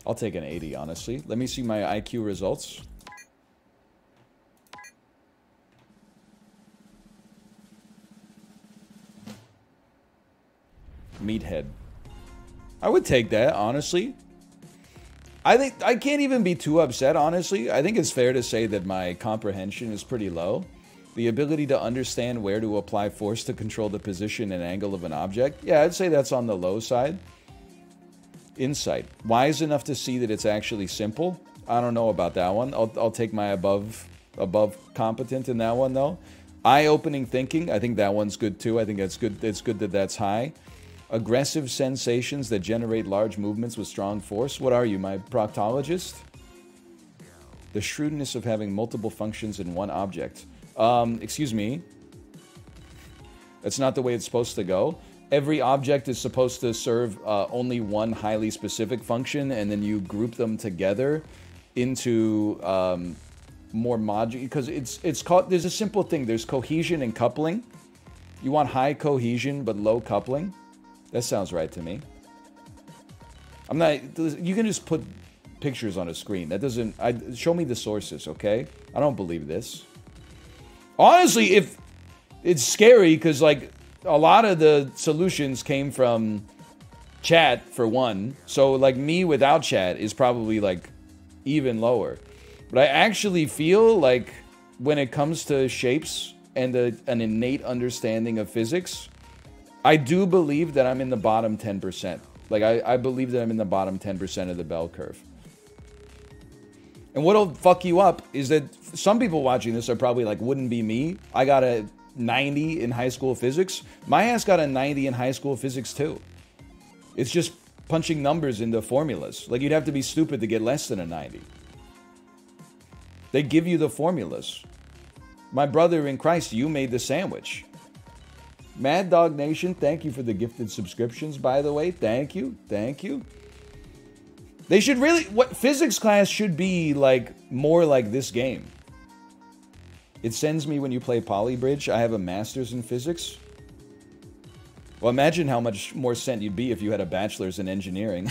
I'll take an 80, honestly. Let me see my IQ results. Meathead. I would take that, honestly. I think I can't even be too upset, honestly. I think it's fair to say that my comprehension is pretty low. The ability to understand where to apply force to control the position and angle of an object. Yeah, I'd say that's on the low side. Insight. Wise enough to see that it's actually simple. I don't know about that one. I'll take my above competent in that one, though. Eye-opening thinking. I think that one's good, too. I think that's good. It's good that that's high. Aggressive sensations that generate large movements with strong force. What are you, my proctologist? The shrewdness of having multiple functions in one object. Excuse me. That's not the way it's supposed to go. Every object is supposed to serve only one highly specific function, and then you group them together into more modular. Because it's called. There's a simple thing. There's cohesion and coupling. You want high cohesion but low coupling. That sounds right to me. I'm not. You can just put pictures on a screen. That doesn't. Show me the sources, okay? I don't believe this. Honestly, if it's scary because like a lot of the solutions came from chat for one. So like me without chat is probably like even lower. But I actually feel like when it comes to shapes and an innate understanding of physics, I do believe that I'm in the bottom 10%. Like, I believe that I'm in the bottom 10% of the bell curve. And what'll fuck you up is that some people watching this are probably like, wouldn't be me. I got a 90 in high school physics. My ass got a 90 in high school physics, too. It's just punching numbers into formulas. Like, you'd have to be stupid to get less than a 90. They give you the formulas. My brother in Christ, you made the sandwich. Mad Dog Nation, thank you for the gifted subscriptions, by the way. Thank you. Thank you. They should really... What physics class should be like more like this game. It sends me when you play Polybridge. I have a master's in physics. Well, imagine how much more sent you'd be if you had a bachelor's in engineering.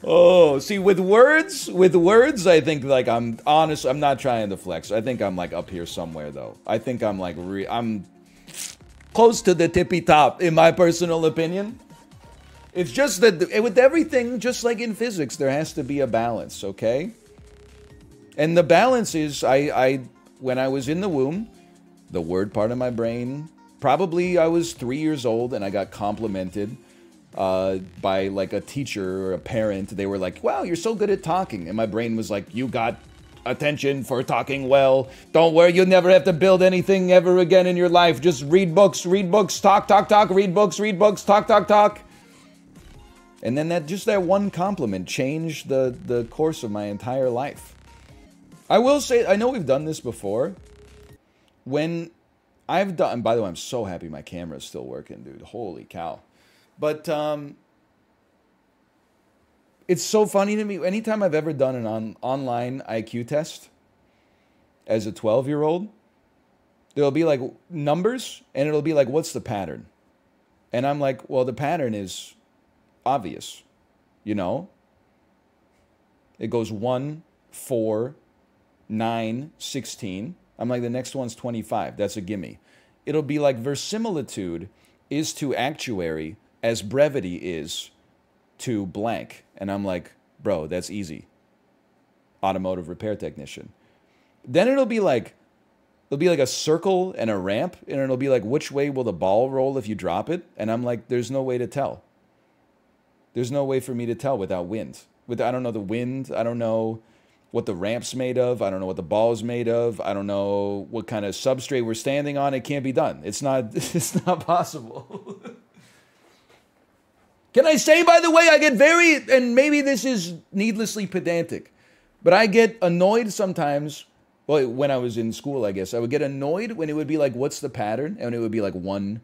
Oh, see, with words, I think, like, I'm honest, I'm not trying to flex. I think I'm, like, up here somewhere, though. I think I'm, like, I'm close to the tippy top, in my personal opinion. It's just that, with everything, just like in physics, there has to be a balance, okay? And the balance is, when I was in the womb, the word part of my brain, probably I was 3 years old, and I got complimented by like a teacher or a parent. They were like, wow, you're so good at talking. And my brain was like, you got attention for talking well. Don't worry, you'll never have to build anything ever again in your life. Just read books, talk, read books, talk. And then that one compliment changed the course of my entire life. I will say, I know we've done this before. When I've done, and by the way, I'm so happy my camera is still working, dude. Holy cow. But it's so funny to me. Anytime I've ever done an online IQ test as a 12-year-old, there'll be like numbers, and it'll be like, what's the pattern? And I'm like, well, the pattern is obvious, you know? It goes 1, 4, 9, 16. I'm like, the next one's 25. That's a gimme. It'll be like verisimilitude is to actuary as brevity is to blank. And I'm like, bro, that's easy. Automotive repair technician. Then it'll be like a circle and a ramp, and it'll be like, which way will the ball roll if you drop it? And I'm like, there's no way to tell. There's no way for me to tell without wind. I don't know the wind. I don't know what the ramp's made of. I don't know what the ball's made of. I don't know what kind of substrate we're standing on. It can't be done. It's not possible. Can I say, by the way, I get very, and maybe this is needlessly pedantic, but I get annoyed sometimes. Well, when I was in school, I guess I would get annoyed when it would be like, what's the pattern? And it would be like 1,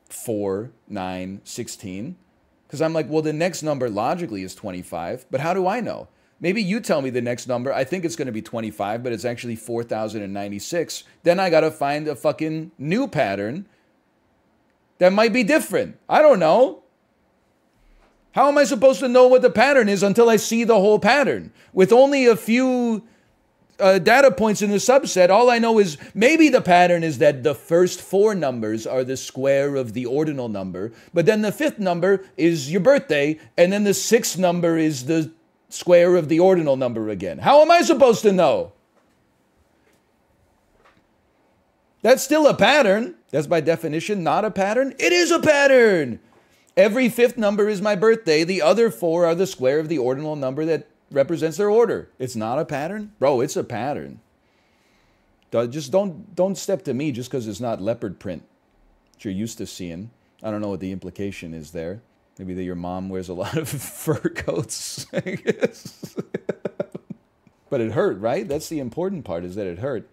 4, 9, 16. Because I'm like, well, the next number logically is 25, but how do I know? Maybe you tell me the next number. I think it's going to be 25, but it's actually 4,096. Then I got to find a fucking new pattern that might be different. I don't know. How am I supposed to know what the pattern is until I see the whole pattern? With only a few data points in the subset, all I know is maybe the pattern is that the first 4 numbers are the square of the ordinal number, but then the 5th number is your birthday, and then the 6th number is the square of the ordinal number again. How am I supposed to know? That's still a pattern. That's by definition not a pattern. It is a pattern. Every 5th number is my birthday. The other 4 are the square of the ordinal number that represents their order. It's not a pattern? Bro, it's a pattern. Just don't step to me just because it's not leopard print that you're used to seeing. I don't know what the implication is there. Maybe that your mom wears a lot of fur coats, I guess. But it hurt, right? That's the important part, is that it hurt.